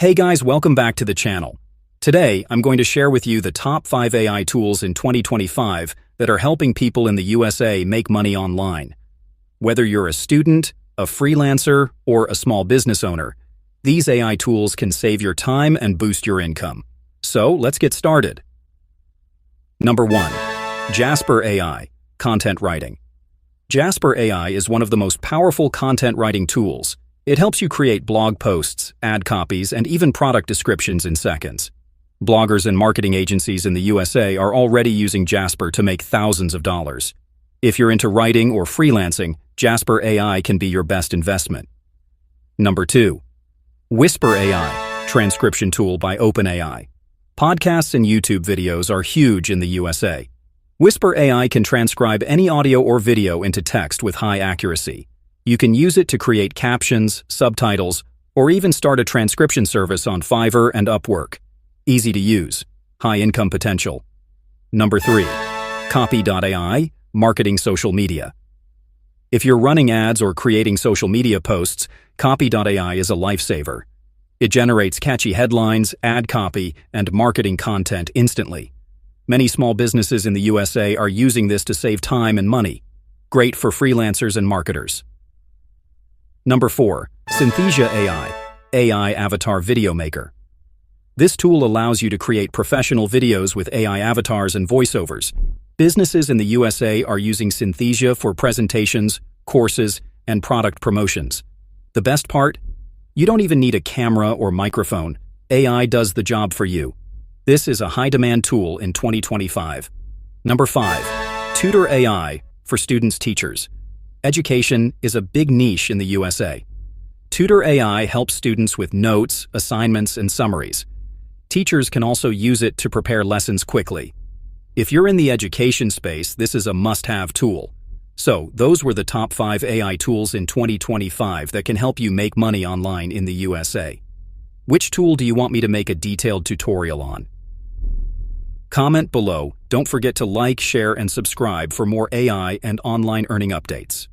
Hey guys, welcome back to the channel. Today, I'm going to share with you the top 5 AI tools in 2025 that are helping people in the USA make money online. Whether you're a student, a freelancer, or a small business owner, these AI tools can save your time and boost your income. So, let's get started. Number 1. Jasper AI, Content Writing. Jasper AI is one of the most powerful content writing tools. It helps you create blog posts, ad copies, and even product descriptions in seconds. Bloggers and marketing agencies in the USA are already using Jasper to make thousands of dollars. If you're into writing or freelancing, Jasper AI can be your best investment. Number 2. Whisper AI, Transcription Tool by OpenAI. Podcasts and YouTube videos are huge in the USA. Whisper AI can transcribe any audio or video into text with high accuracy. You can use it to create captions, subtitles, or even start a transcription service on Fiverr and Upwork. Easy to use. High income potential. Number 3. Copy.ai, Marketing Social Media. If you're running ads or creating social media posts, Copy.ai is a lifesaver. It generates catchy headlines, ad copy, and marketing content instantly. Many small businesses in the USA are using this to save time and money. Great for freelancers and marketers. Number 4. Synthesia AI, AI Avatar Video Maker. This tool allows you to create professional videos with AI avatars and voiceovers. Businesses in the USA are using Synthesia for presentations, courses, and product promotions. The best part? You don't even need a camera or microphone. AI does the job for you. This is a high-demand tool in 2025. Number 5. Tutor AI for students, teachers. Education is a big niche in the USA. Tutor AI helps students with notes, assignments, and summaries. Teachers can also use it to prepare lessons quickly. If you're in the education space, this is a must-have tool. So, those were the top 5 AI tools in 2025 that can help you make money online in the USA. Which tool do you want me to make a detailed tutorial on? Comment below. Don't forget to like, share, and subscribe for more AI and online earning updates.